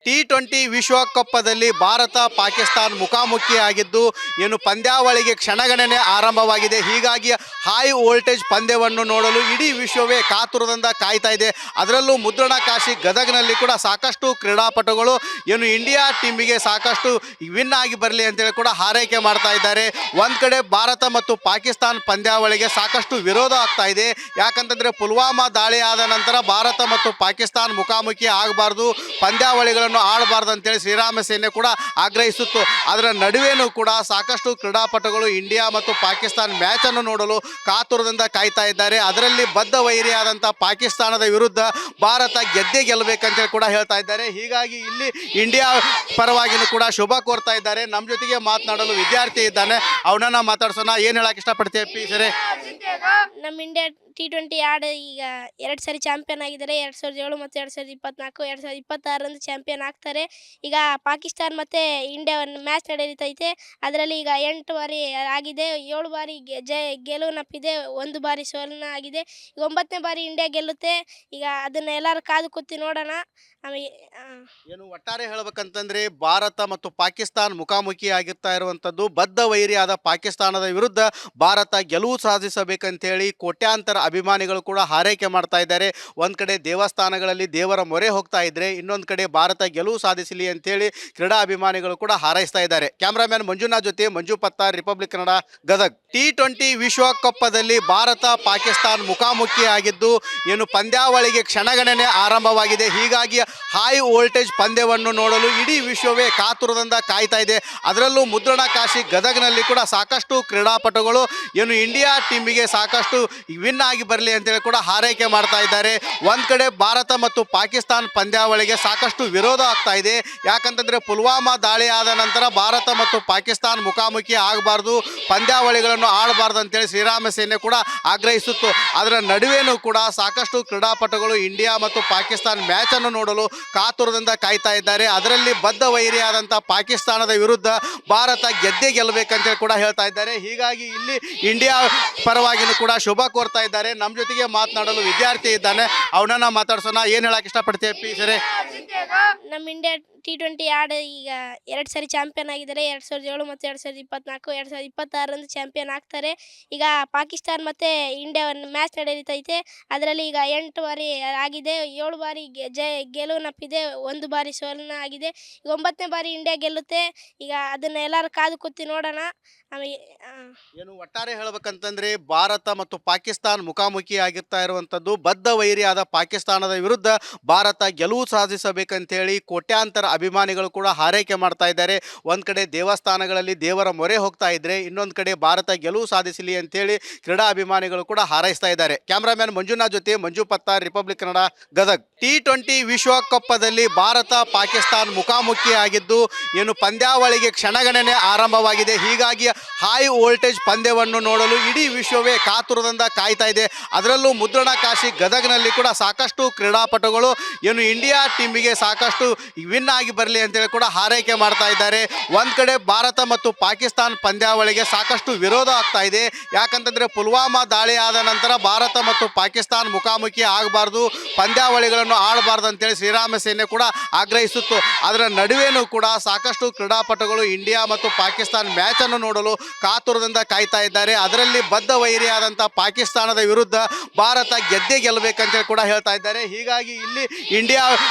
T20 ವಿಶ್ವಕಪ್ಪದಲ್ಲಿ Bharat Pakistan ಮುಖಾಮುಖಿಯಾಗಿದ್ದು ಏನು ಪಂದ್ಯಾವಳಿಗೆ ಕ್ಷಣಗಣನೆ ಆರಂಭವಾಗಿದೆ. ಹೀಗಾಗಿ ಹೈ ವೋಲ್ಟೇಜ್ ಪಂದ್ಯವನ್ನು ನೋಡಲು ಇಡೀ ವಿಶ್ವವೇ ಕಾತುರದಿಂದ ಕಾಯ್ತಾ ಇದೆ. ಅದರಲ್ಲೂ ಮುದ್ರಣಾಕಾಶಿ ಗದಗ್ನಲ್ಲಿ ಕೂಡ ಸಾಕಷ್ಟು ಕ್ರೀಡಾಪಟುಗಳು ಏನು ಇಂಡಿಯಾ ಟೀಮಿಗೆ ಸಾಕಷ್ಟು ವಿನ್ ಆಗಿ ಬರಲಿ ಅಂತೇಳಿ ಕೂಡ ಹಾರೈಕೆ ಮಾಡ್ತಾ ಇದ್ದಾರೆ. ಒಂದು ಕಡೆ ಭಾರತ ಮತ್ತು ಪಾಕಿಸ್ತಾನ ಪಂದ್ಯಾವಳಿಗೆ ಸಾಕಷ್ಟು ವಿರೋಧ ಆಗ್ತಾ ಇದೆ. ಯಾಕಂತಂದರೆ ಪುಲ್ವಾಮಾ ದಾಳಿ ಆದ ನಂತರ ಭಾರತ ಮತ್ತು ಪಾಕಿಸ್ತಾನ ಮುಖಾಮುಖಿ ಆಗಬಾರ್ದು, ಪಂದ್ಯಾವಳಿಗಳನ್ನು ಆಡಬಾರ್ದು ಅಂತೇಳಿ ಶ್ರೀರಾಮ ಸೇನೆ ಕೂಡ ಆಗ್ರಹಿಸಿತ್ತು. ಅದರ ನಡುವೆನೂ ಕೂಡ ಸಾಕಷ್ಟು ಕ್ರೀಡಾಪಟುಗಳು ಇಂಡಿಯಾ ಮತ್ತು ಪಾಕಿಸ್ತಾನ ಮ್ಯಾಚನ್ನು ನೋಡಲು ಕಾತುರದಿಂದ ಕಾಯ್ತಾ ಇದ್ದಾರೆ. ಅದರಲ್ಲಿ ಬದ್ಧ ವೈರಿಯಾದಂಥ ಪಾಕಿಸ್ತಾನದ ವಿರುದ್ಧ ಭಾರತ ಗೆದ್ದೇ ಗೆಲ್ಲಬೇಕಂತೇಳಿ ಕೂಡ ಹೇಳ್ತಾ ಇದ್ದಾರೆ. ಹೀಗಾಗಿ ಇಲ್ಲಿ ಇಂಡಿಯಾ ಪರವಾಗಿನೂ ಕೂಡ ಶುಭ ಕೋರ್ತಾ ಇದ್ದಾರೆ. ನಮ್ಮ ಜೊತೆಗೆ ಮಾತನಾಡಲು ವಿದ್ಯಾರ್ಥಿ ಇದ್ದಾನೆ, ಅವನನ್ನ ಮಾತಾಡ್ಸೋಣ. ಏನು ಹೇಳಕ್ಕೆ ಇಷ್ಟಪಡ್ತೀವಿ ಸರಿ? ನಮ್ಮ ಇಂಡಿಯಾ T20 ಆಡಿ ಈಗ 2 ಸರಿ ಚಾಂಪಿಯನ್ ಆಗಿದ್ದಾರೆ. 2007 ಮತ್ತು 2024, 2026 ಚಾಂಪಿಯನ್ ಆಗ್ತಾರೆ. ಈಗ ಪಾಕಿಸ್ತಾನ ಮತ್ತು ಇಂಡಿಯಾ ಒಂದು ಮ್ಯಾಚ್ ನಡೆಯುತ್ತೈತೆ. ಅದರಲ್ಲಿ ಈಗ 8 ಬಾರಿ ಆಗಿದೆ, 7 ಬಾರಿ ಗೆಲುವಿನಪ್ಪಿದೆ, 1 ಬಾರಿ ಸೋಲನ ಆಗಿದೆ. ಈಗ 9ನೇ ಬಾರಿ ಇಂಡಿಯಾ ಗೆಲ್ಲುತ್ತೆ. ಈಗ ಅದನ್ನು ಎಲ್ಲರೂ ಕಾದು ಕೂತಿ ನೋಡೋಣ. ಆಮೇಲೆ ಏನು ಒಟ್ಟಾರೆ ಹೇಳ್ಬೇಕಂತಂದ್ರೆ ಭಾರತ ಮತ್ತು ಪಾಕಿಸ್ತಾನ ಮುಖಾಮುಖಿ ಆಗಿರ್ತಾ ಇರುವಂಥದ್ದು ಬದ್ಧ ವೈರಿಯಾದ ಪಾಕಿಸ್ತಾನದ ವಿರುದ್ಧ ಭಾರತ ಗೆಲುವು ಸಾಧಿಸಬೇಕಂತೇಳಿ ಕೋಟ್ಯಾಂತರ ಅಭಿಮಾನಿಗಳು ಕೂಡ ಹಾರೈಕೆ ಮಾಡ್ತಾ ಇದ್ದಾರೆ. ಒಂದು ಕಡೆ ದೇವಸ್ಥಾನಗಳಲ್ಲಿ ದೇವರ ಮೊರೆ ಹೋಗ್ತಾ ಇದ್ರೆ, ಇನ್ನೊಂದು ಕಡೆ ಭಾರತ ಗೆಲುವು ಸಾಧಿಸಲಿ ಅಂತೇಳಿ ಕ್ರೀಡಾ ಅಭಿಮಾನಿಗಳು ಕೂಡ ಹಾರೈಸ್ತಾ ಇದ್ದಾರೆ. ಕ್ಯಾಮ್ರಾಮ್ಯಾನ್ ಮಂಜುನಾಥ್ ಜೊತೆ ಮಂಜು ಪತ್ತಾರ್, ರಿಪಬ್ಲಿಕ್ ಕನ್ನಡ, ಗದಗ್. T20 ವಿಶ್ವಕಪ್ಪದಲ್ಲಿ ಭಾರತ ಪಾಕಿಸ್ತಾನ ಮುಖಾಮುಖಿಯಾಗಿದ್ದು ಏನು ಪಂದ್ಯಾವಳಿಗೆ ಕ್ಷಣಗಣನೆ ಆರಂಭವಾಗಿದೆ. ಹೀಗಾಗಿ ಹೈ ವೋಲ್ಟೇಜ್ ಪಂದ್ಯವನ್ನು ನೋಡಲು ಇಡೀ ವಿಶ್ವವೇ ಕಾತುರದಿಂದ ಕಾಯ್ತಾ ಇದೆ. ಅದರಲ್ಲೂ ಮುದ್ರಣಾಕಾಶಿ ಗದಗ್ನಲ್ಲಿ ಕೂಡ ಸಾಕಷ್ಟು ಕ್ರೀಡಾಪಟುಗಳು ಏನು ಇಂಡಿಯಾ ಟೀಮಿಗೆ ಸಾಕಷ್ಟು ವಿನ್ ಆಗಿ ಬರಲಿ ಅಂತೇಳಿ ಕೂಡ ಹಾರೈಕೆ ಮಾಡ್ತಾ ಇದ್ದಾರೆ. ಒಂದು ಕಡೆ ಭಾರತ ಮತ್ತು ಪಾಕಿಸ್ತಾನ ಪಂದ್ಯಾವಳಿಗೆ ಸಾಕಷ್ಟು ವಿರೋಧ ಆಗ್ತಾ ಇದೆ. ಯಾಕಂತಂದರೆ ಪುಲ್ವಾಮಾ ದಾಳಿ ಆದ ನಂತರ ಭಾರತ ಮತ್ತು ಪಾಕಿಸ್ತಾನ ಮುಖಾಮುಖಿ ಆಗಬಾರ್ದು, ಪಂದ್ಯಾವಳಿಗಳನ್ನು ಆಡಬಾರ್ದು ಅಂತೇಳಿ ಶ್ರೀರಾಮ ಸೇನೆ ಕೂಡ ಆಗ್ರಹಿಸಿತ್ತು. ಅದರ ನಡುವೆನೂ ಕೂಡ ಸಾಕಷ್ಟು ಕ್ರೀಡಾಪಟುಗಳು ಇಂಡಿಯಾ ಮತ್ತು ಪಾಕಿಸ್ತಾನ ಮ್ಯಾಚನ್ನು ನೋಡಲು ಕಾತುರದಿಂದ ಕಾಯ್ತಾ ಇದ್ದಾರೆ. ಅದರಲ್ಲಿ ಬದ್ಧ ವೈರಿಯಾದಂಥ ಪಾಕಿಸ್ತಾನದ ವಿರುದ್ಧ ಭಾರತ ಗೆದ್ದೇ ಗೆಲ್ಲಬೇಕಂತೇಳಿ ಕೂಡ ಹೇಳ್ತಾ ಇದ್ದಾರೆ. ಹೀಗಾಗಿ ಇಲ್ಲಿ ಇಂಡಿಯಾ ಪರವಾಗಿನೂ ಕೂಡ ಶುಭ ಕೋರ್ತಾ ಇದ್ದಾರೆ. ನಮ್ಮ ಜೊತೆಗೆ ಮಾತನಾಡಲು ವಿದ್ಯಾರ್ಥಿ ಇದ್ದಾನೆ, ಅವನನ್ನ ಮಾತಾಡ್ಸೋಣ. ಏನು ಹೇಳಕ್ಕೆ ಇಷ್ಟಪಡ್ತೀವಿ ಸರಿ? ನಮ್ಮ ಇಂಡಿಯಾ T20 ಆಡಿ ಈಗ 2 ಸರಿ ಚಾಂಪಿಯನ್ ಆಗಿದ್ದಾರೆ. 2007 ಮತ್ತು 2024, 2026 ಚಾಂಪಿಯನ್ ಆಗ್ತಾರೆ. ಈಗ ಪಾಕಿಸ್ತಾನ ಮತ್ತು ಇಂಡಿಯಾ ಒಂದು ಮ್ಯಾಚ್ ನಡೆಯುತ್ತೈತೆ. ಅದರಲ್ಲಿ ಈಗ 8 ಬಾರಿ ಆಗಿದೆ, 7 ಬಾರಿ ಗೆಲುವಿನಪ್ಪಿದೆ, 1 ಬಾರಿ ಸೋಲನ ಆಗಿದೆ. ಈಗ 9ನೇ ಬಾರಿ ಇಂಡಿಯಾ ಗೆಲ್ಲುತ್ತೆ. ಈಗ ಅದನ್ನು ಎಲ್ಲರೂ ಕಾದು ಕೂತಿ ನೋಡೋಣ. ಆಮೇಲೆ ಏನು ಒಟ್ಟಾರೆ ಹೇಳ್ಬೇಕಂತಂದ್ರೆ ಭಾರತ ಮತ್ತು ಪಾಕಿಸ್ತಾನ ಮುಖಾಮುಖಿ ಆಗಿರ್ತಾ ಇರುವಂಥದ್ದು ಬದ್ಧ ವೈರಿಯಾದ ಪಾಕಿಸ್ತಾನದ ವಿರುದ್ಧ ಭಾರತ ಗೆಲುವು ಸಾಧಿಸಬೇಕಂತೇಳಿ ಕೋಟ್ಯಾಂತರ ಅಭಿಮಾನಿಗಳು ಕೂಡ ಹಾರೈಕೆ ಮಾಡ್ತಾ ಇದ್ದಾರೆ. ಒಂದು ಕಡೆ ದೇವಸ್ಥಾನಗಳಲ್ಲಿ ದೇವರ ಮೊರೆ ಹೋಗ್ತಾ ಇದ್ರೆ, ಇನ್ನೊಂದು ಕಡೆ ಭಾರತ ಗೆಲುವು ಸಾಧಿಸಲಿ ಅಂತೇಳಿ ಕ್ರೀಡಾ ಅಭಿಮಾನಿಗಳು ಕೂಡ ಹಾರೈಸ್ತಾ ಇದ್ದಾರೆ. ಕ್ಯಾಮ್ರಾಮ್ಯಾನ್ ಮಂಜುನಾಥ್ ಜೊತೆ ಮಂಜು ಪತ್ತಾರ್, ರಿಪಬ್ಲಿಕ್ ಕನ್ನಡ, ಗದಗ್. T20 ವಿಶ್ವಕಪ್ಪದಲ್ಲಿ ಭಾರತ ಪಾಕಿಸ್ತಾನ ಮುಖಾಮುಖಿಯಾಗಿದ್ದು ಏನು ಪಂದ್ಯಾವಳಿಗೆ ಕ್ಷಣಗಣನೆ ಆರಂಭವಾಗಿದೆ. ಹೀಗಾಗಿ ಹೈ ವೋಲ್ಟೇಜ್ ಪಂದ್ಯವನ್ನು ನೋಡಲು ಇಡೀ ವಿಶ್ವವೇ ಕಾತುರದಿಂದ ಕಾಯ್ತಾ ಇದೆ. ಅದರಲ್ಲೂ ಮುದ್ರಣಾಕಾಶಿ ಗದಗ್ನಲ್ಲಿ ಕೂಡ ಸಾಕಷ್ಟು ಕ್ರೀಡಾಪಟುಗಳು ಏನು ಇಂಡಿಯಾ ಟೀಮಿಗೆ ಸಾಕಷ್ಟು ವಿನ್ ಆಗಿ ಬರಲಿ ಅಂತೇಳಿ ಕೂಡ ಹಾರೈಕೆ ಮಾಡ್ತಾ ಇದ್ದಾರೆ. ಒಂದು ಕಡೆ ಭಾರತ ಮತ್ತು ಪಾಕಿಸ್ತಾನ ಪಂದ್ಯಾವಳಿಗೆ ಸಾಕಷ್ಟು ವಿರೋಧ ಆಗ್ತಾ ಇದೆ. ಯಾಕಂತಂದರೆ ಪುಲ್ವಾಮಾ ದಾಳಿ ಆದ ನಂತರ ಭಾರತ ಮತ್ತು ಪಾಕಿಸ್ತಾನ ಮುಖಾಮುಖಿ ಆಗಬಾರ್ದು, ಪಂದ್ಯಾವಳಿಗಳನ್ನು ಆಡಬಾರ್ದು ಅಂತೇಳಿ ಶ್ರೀರಾಮ ಸೇನೆ ಕೂಡ ಆಗ್ರಹಿಸಿತ್ತು. ಅದರ ನಡುವೆನೂ ಕೂಡ ಸಾಕಷ್ಟು ಕ್ರೀಡಾಪಟುಗಳು ಇಂಡಿಯಾ ಮತ್ತು ಪಾಕಿಸ್ತಾನ ಮ್ಯಾಚನ್ನು ನೋಡಲು ಕಾತುರದಿಂದ ಕಾಯ್ತಾ ಇದ್ದಾರೆ. ಅದರಲ್ಲಿ ಬದ್ಧ ವೈರಿಯಾದಂಥ ಪಾಕಿಸ್ತಾನದ ವಿರುದ್ಧ ಭಾರತ ಗೆದ್ದೇ ಗೆಲ್ಲಬೇಕಂತೇಳಿ ಕೂಡ ಹೇಳ್ತಾ ಇದ್ದಾರೆ. ಹೀಗಾಗಿ ಇಲ್ಲಿ ಇಂಡಿಯಾ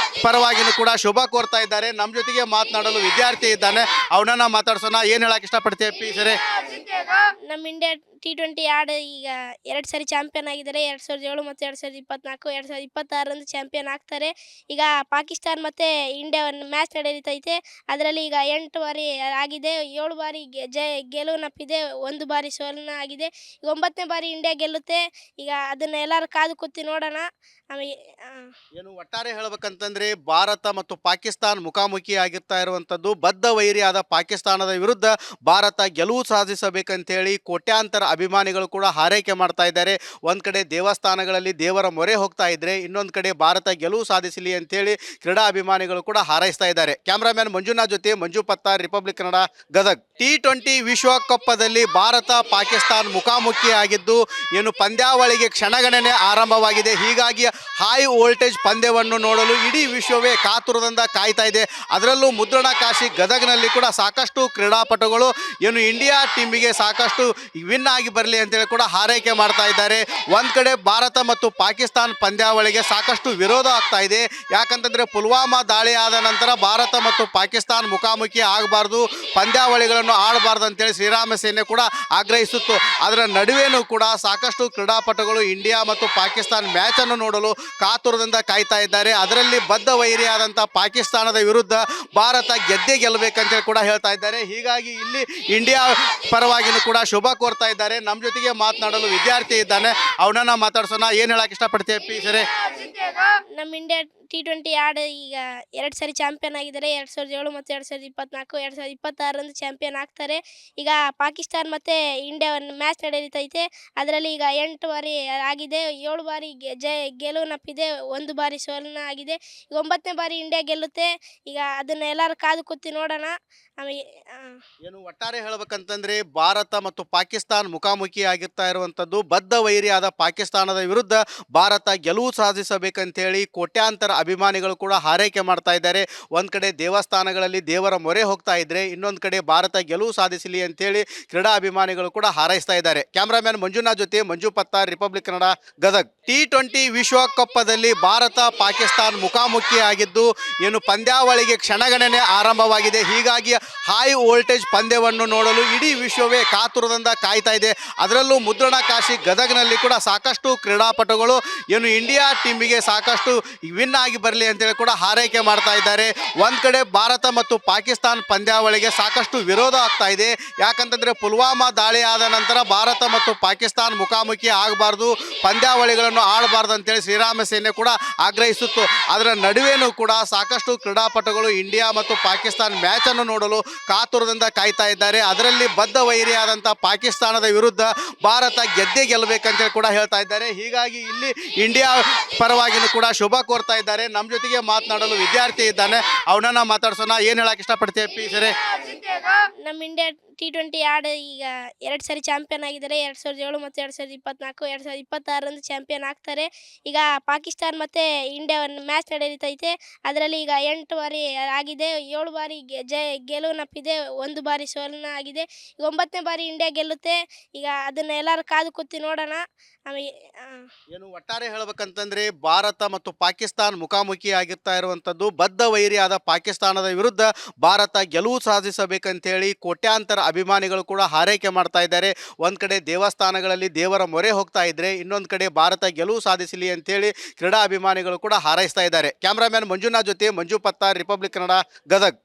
ಪರವಾಗಿನೂ ಕೂಡ ಶುಭ ಕೋರ್ತಾ ಇದ್ದಾರೆ. ನಮ್ಮ ಜೊತೆಗೆ ಮಾತನಾಡಲು ವಿದ್ಯಾರ್ಥಿ ಇದ್ದಾನೆ, ಅವನನ್ನ ಮಾತಾಡ್ಸೋಣ. ಏನು ಹೇಳಕ್ಕೆ ಇಷ್ಟಪಡ್ತೀವಿ ಸರಿ? ನಮ್ಮ ಇಂಡಿಯಾ T20 ಆಡಿ ಈಗ 2 ಸರಿ ಚಾಂಪಿಯನ್ ಆಗಿದ್ದಾರೆ. 2007 ಮತ್ತು 2024, 2026 ಚಾಂಪಿಯನ್ ಆಗ್ತಾರೆ. ಈಗ ಪಾಕಿಸ್ತಾನ ಮತ್ತು ಇಂಡಿಯಾ ಒಂದು ಮ್ಯಾಚ್ ನಡೆಯುತ್ತೈತೆ. ಅದರಲ್ಲಿ ಈಗ 8 ಬಾರಿ ಆಗಿದೆ, 7 ಬಾರಿ ಗೆಲುವಿನಪ್ಪಿದೆ, 1 ಬಾರಿ ಸೋಲನ ಆಗಿದೆ. ಈಗ 9ನೇ ಬಾರಿ ಇಂಡಿಯಾ ಗೆಲ್ಲುತ್ತೆ. ಈಗ ಅದನ್ನು ಎಲ್ಲರೂ ಕಾದು ಕೂತಿ ನೋಡೋಣ. ಆಮೇಲೆ ಏನು ಒಟ್ಟಾರೆ ಹೇಳ್ಬೇಕಂತಂದ್ರೆ ಭಾರತ ಮತ್ತು ಪಾಕಿಸ್ತಾನ ಮುಖಾಮುಖಿ ಆಗಿರ್ತಾ ಇರುವಂಥದ್ದು ಬದ್ಧ ವೈರಿಯಾದ ಪಾಕಿಸ್ತಾನದ ವಿರುದ್ಧ ಭಾರತ ಗೆಲುವು ಸಾಧಿಸಬೇಕಂತೇಳಿ ಕೋಟ್ಯಾಂತರ ಅಭಿಮಾನಿಗಳು ಕೂಡ ಹಾರೈಕೆ ಮಾಡ್ತಾ ಇದ್ದಾರೆ. ಒಂದು ಕಡೆ ದೇವಸ್ಥಾನಗಳಲ್ಲಿ ದೇವರ ಮೊರೆ ಹೋಗ್ತಾ ಇದ್ರೆ, ಇನ್ನೊಂದು ಕಡೆ ಭಾರತ ಗೆಲುವು ಸಾಧಿಸಲಿ ಅಂತೇಳಿ ಕ್ರೀಡಾ ಅಭಿಮಾನಿಗಳು ಕೂಡ ಹಾರೈಸ್ತಾ ಇದ್ದಾರೆ. ಕ್ಯಾಮ್ರಾಮ್ಯಾನ್ ಮಂಜುನಾಥ್ ಜೊತೆ ಮಂಜು ಪತ್ತಾರ್, ರಿಪಬ್ಲಿಕ್ ಕನ್ನಡ, ಗದಗ್. T20 ವಿಶ್ವಕಪ್ಪದಲ್ಲಿ ಭಾರತ ಪಾಕಿಸ್ತಾನ ಮುಖಾಮುಖಿ ಆಗಿದ್ದು ಏನು ಪಂದ್ಯಾವಳಿಗೆ ಕ್ಷಣಗಣನೆ ಆರಂಭವಾಗಿದೆ. ಹೀಗಾಗಿ ಹೈ ವೋಲ್ಟೇಜ್ ಪಂದ್ಯವನ್ನು ನೋಡಲು ಇಡೀ ವಿಶ್ವವೇ ಕಾತುರದಿಂದ ಕಾಯ್ತಾ ಇದೆ. ಅದರಲ್ಲೂ ಮುದ್ರಣ ಕಾಶಿ ಗದಗ್ನಲ್ಲಿ ಕೂಡ ಸಾಕಷ್ಟು ಕ್ರೀಡಾಪಟುಗಳು ಏನು ಇಂಡಿಯಾ ಟೀಮಿಗೆ ಸಾಕಷ್ಟು ವಿನ್ ಆಗಿ ಬರಲಿ ಅಂತೇಳಿ ಕೂಡ ಹಾರೈಕೆ ಮಾಡ್ತಾ ಇದ್ದಾರೆ. ಒಂದು ಕಡೆ ಭಾರತ ಮತ್ತು ಪಾಕಿಸ್ತಾನ ಪಂದ್ಯಾವಳಿಗೆ ಸಾಕಷ್ಟು ವಿರೋಧ ಆಗ್ತಾ ಇದೆ. ಯಾಕಂತಂದರೆ ಪುಲ್ವಾಮಾ ದಾಳಿ ಆದ ನಂತರ ಭಾರತ ಮತ್ತು ಪಾಕಿಸ್ತಾನ ಮುಖಾಮುಖಿ ಆಗಬಾರ್ದು, ಪಂದ್ಯಾವಳಿಗಳನ್ನು ಆಡಬಾರ್ದು ಅಂತೇಳಿ ಶ್ರೀರಾಮ ಸೇನೆ ಕೂಡ ಆಗ್ರಹಿಸಿತ್ತು. ಅದರ ನಡುವೆನೂ ಕೂಡ ಸಾಕಷ್ಟು ಕ್ರೀಡಾಪಟುಗಳು ಇಂಡಿಯಾ ಮತ್ತು ಪಾಕಿಸ್ತಾನ ಮ್ಯಾಚನ್ನು ನೋಡಲು ಕಾತುರದಿಂದ ಕಾಯ್ತಾ ಇದ್ದಾರೆ. ಅದರಲ್ಲಿ ಬದ್ಧ ವೈರಿಯಾದಂಥ ಪಾಕಿಸ್ತಾನದ ವಿರುದ್ಧ ಭಾರತ ಗೆದ್ದೇ ಗೆಲ್ಲಬೇಕಂತೇಳಿ ಕೂಡ ಹೇಳ್ತಾ ಇದ್ದಾರೆ. ಹೀಗಾಗಿ ಇಲ್ಲಿ ಇಂಡಿಯಾ ಪರವಾಗಿನೂ ಕೂಡ ಶುಭ ಕೋರ್ತಾ ಇದ್ದಾರೆ. ನಮ್ಮ ಜೊತೆಗೆ ಮಾತನಾಡಲು ವಿದ್ಯಾರ್ಥಿ ಇದ್ದಾನೆ, ಅವನನ್ನ ಮಾತಾಡ್ಸೋಣ. ಏನು ಹೇಳಕ್ಕೆ ಇಷ್ಟಪಡ್ತೀವಿ ಸರಿ? ನಮ್ಮ ಇಂಡಿಯಾ T20 ಆಡಿ ಈಗ 2 ಸರಿ ಚಾಂಪಿಯನ್ ಆಗಿದ್ದಾರೆ. 2007 ಮತ್ತು 2024, 2026 ಚಾಂಪಿಯನ್ ಆಗ್ತಾರೆ. ಈಗ ಪಾಕಿಸ್ತಾನ ಮತ್ತು ಇಂಡಿಯಾ ಮ್ಯಾಚ್ ನಡೆಯುತ್ತೈತೆ. ಅದರಲ್ಲಿ ಈಗ 8 ಬಾರಿ ಆಗಿದೆ, 7 ಬಾರಿ ಗೆಲುವಿನಪ್ಪಿದೆ, 1 ಬಾರಿ ಸೋಲನ ಆಗಿದೆ. ಈಗ 9ನೇ ಬಾರಿ ಇಂಡಿಯಾ ಗೆಲ್ಲುತ್ತೆ. ಈಗ ಅದನ್ನು ಎಲ್ಲರೂ ಕಾದು ಕೂತಿ ನೋಡೋಣ. ಆಮೇಲೆ ಏನು ಒಟ್ಟಾರೆ ಹೇಳ್ಬೇಕಂತಂದ್ರೆ ಭಾರತ ಮತ್ತು ಪಾಕಿಸ್ತಾನ ಮುಖಾಮುಖಿ ಆಗಿರ್ತಾ ಇರುವಂಥದ್ದು ಬದ್ಧ ವೈರಿಯಾದ ಪಾಕಿಸ್ತಾನದ ವಿರುದ್ಧ ಭಾರತ ಗೆಲುವು ಸಾಧಿಸಬೇಕಂತೇಳಿ ಕೋಟ್ಯಾಂತರ ಅಭಿಮಾನಿಗಳು ಕೂಡ ಹಾರೈಕೆ ಮಾಡ್ತಾ ಇದ್ದಾರೆ. ಒಂದು ಕಡೆ ದೇವಸ್ಥಾನಗಳಲ್ಲಿ ದೇವರ ಮೊರೆ ಹೋಗ್ತಾ ಇದ್ರೆ, ಇನ್ನೊಂದು ಕಡೆ ಭಾರತ ಗೆಲುವು ಸಾಧಿಸಲಿ ಅಂತೇಳಿ ಕ್ರೀಡಾ ಅಭಿಮಾನಿಗಳು ಕೂಡ ಹಾರೈಸ್ತಾ ಇದ್ದಾರೆ. ಕ್ಯಾಮ್ರಾಮ್ಯಾನ್ ಮಂಜುನಾಥ್ ಜೊತೆ ಮಂಜು ಪತ್ತಾರ್, ರಿಪಬ್ಲಿಕ್ ಕನ್ನಡ, ಗದಗ್. T20 ವಿಶ್ವಕಪ್ಪದಲ್ಲಿ ಭಾರತ ಪಾಕಿಸ್ತಾನ ಮುಖಾಮುಖಿ ಆಗಿದ್ದು ಏನು ಪಂದ್ಯಾವಳಿಗೆ ಕ್ಷಣಗಣನೆ ಆರಂಭವಾಗಿದೆ. ಹೀಗಾಗಿ ಹೈ ವೋಲ್ಟೇಜ್ ಪಂದ್ಯವನ್ನು ನೋಡಲು ಇಡೀ ವಿಶ್ವವೇ ಕಾತುರದಿಂದ ಕಾಯ್ತಾ ಇದೆ. ಅದರಲ್ಲೂ ಮುದ್ರಣ ಕಾಶಿ ಗದಗ್ನಲ್ಲಿ ಕೂಡ ಸಾಕಷ್ಟು ಕ್ರೀಡಾಪಟುಗಳು ಏನು ಇಂಡಿಯಾ ಟೀಮಿಗೆ ಸಾಕಷ್ಟು ವಿನ್ ಆಗಿ ಬರಲಿ ಅಂತೇಳಿ ಕೂಡ ಹಾರೈಕೆ ಮಾಡ್ತಾ ಇದ್ದಾರೆ. ಒಂದು ಕಡೆ ಭಾರತ ಮತ್ತು ಪಾಕಿಸ್ತಾನ ಪಂದ್ಯಾವಳಿಗೆ ಸಾಕಷ್ಟು ವಿರೋಧ ಆಗ್ತಾ ಇದೆ. ಯಾಕಂತಂದರೆ ಪುಲ್ವಾಮಾ ದಾಳಿ ಆದ ನಂತರ ಭಾರತ ಮತ್ತು ಪಾಕಿಸ್ತಾನ ಮುಖಾಮುಖಿ ಆಗಬಾರ್ದು, ಪಂದ್ಯಾವಳಿಗಳನ್ನು ಆಡಬಾರ್ದು ಅಂತೇಳಿ ಶ್ರೀರಾಮ ಸೇನೆ ಕೂಡ ಆಗ್ರಹಿಸಿತ್ತು. ಅದರ ನಡುವೆನೂ ಕೂಡ ಸಾಕಷ್ಟು ಕ್ರೀಡಾಪಟುಗಳು ಇಂಡಿಯಾ ಮತ್ತು ಪಾಕಿಸ್ತಾನ ಮ್ಯಾಚನ್ನು ನೋಡಲು ಕಾತುರದಿಂದ ಕಾಯ್ತಾ ಇದ್ದಾರೆ. ಅದರಲ್ಲಿ ಬದ್ಧ ವೈರಿಯಾದಂಥ ಪಾಕಿಸ್ತಾನದ ವಿರುದ್ಧ ಭಾರತ ಗೆದ್ದೇ ಗೆಲ್ಲಬೇಕಂತೇಳಿ ಕೂಡ ಹೇಳ್ತಾ ಇದ್ದಾರೆ. ಹೀಗಾಗಿ ಇಲ್ಲಿ ಇಂಡಿಯಾ ಪರವಾಗಿನೂ ಕೂಡ ಶುಭ ಕೋರ್ತಾ ಇದ್ದಾರೆ. ನಮ್ಮ ಜೊತೆಗೆ ಮಾತನಾಡಲು ವಿದ್ಯಾರ್ಥಿ ಇದ್ದಾನೆ, ಅವನನ್ನ ಮಾತಾಡ್ಸೋಣ. ಏನು ಹೇಳಕ್ಕೆ ಇಷ್ಟಪಡ್ತೀವಿ ಸರಿ? ನಮ್ಮ ಇಂಡಿಯಾ T20 ಆಡಿ ಈಗ 2 ಸರಿ ಚಾಂಪಿಯನ್ ಆಗಿದ್ದಾರೆ. 2007 ಮತ್ತು 2024, 2026 ಚಾಂಪಿಯನ್ ಆಗ್ತಾರೆ. ಈಗ ಪಾಕಿಸ್ತಾನ ಮತ್ತು ಇಂಡಿಯಾ ಮ್ಯಾಚ್ ನಡೆಯುತ್ತೈತೆ. ಅದರಲ್ಲಿ ಈಗ 8 ಬಾರಿ ಆಗಿದೆ, 7 ಬಾರಿ ಗೆಲುವಿನಪ್ಪಿದೆ, 1 ಬಾರಿ ಸೋಲನ ಆಗಿದೆ. ಈಗ 9ನೇ ಬಾರಿ ಇಂಡಿಯಾ ಗೆಲ್ಲುತ್ತೆ. ಈಗ ಅದನ್ನು ಎಲ್ಲರೂ ಕಾದು ಕೂತಿ ನೋಡೋಣ. ಆಮೇಲೆ ಏನು ಒಟ್ಟಾರೆ ಹೇಳ್ಬೇಕಂತಂದ್ರೆ ಭಾರತ ಮತ್ತು ಪಾಕಿಸ್ತಾನ ಮುಖಾಮುಖಿ ಆಗಿರ್ತಾ ಇರುವಂಥದ್ದು ಬದ್ಧ ವೈರಿಯಾದ ಪಾಕಿಸ್ತಾನದ ವಿರುದ್ಧ ಭಾರತ ಗೆಲುವು ಸಾಧಿಸಬೇಕಂತೇಳಿ ಕೋಟ್ಯಾಂತರ ಅಭಿಮಾನಿಗಳು ಕೂಡ ಹಾರೈಕೆ ಮಾಡ್ತಾ ಇದ್ದಾರೆ. ಒಂದು ಕಡೆ ದೇವಸ್ಥಾನಗಳಲ್ಲಿ ದೇವರ ಮೊರೆ ಹೋಗ್ತಾ ಇದ್ರೆ, ಇನ್ನೊಂದು ಕಡೆ ಭಾರತ ಗೆಲುವು ಸಾಧಿಸಲಿ ಅಂತೇಳಿ ಕ್ರೀಡಾ ಅಭಿಮಾನಿಗಳು ಕೂಡ ಹಾರೈಸ್ತಾ ಇದ್ದಾರೆ. ಕ್ಯಾಮ್ರಾಮ್ಯಾನ್ ಮಂಜುನಾಥ್ ಜೊತೆ ಮಂಜು ಪತ್ತಾರ್, ರಿಪಬ್ಲಿಕ್ ಕನ್ನಡ, ಗದಗ್.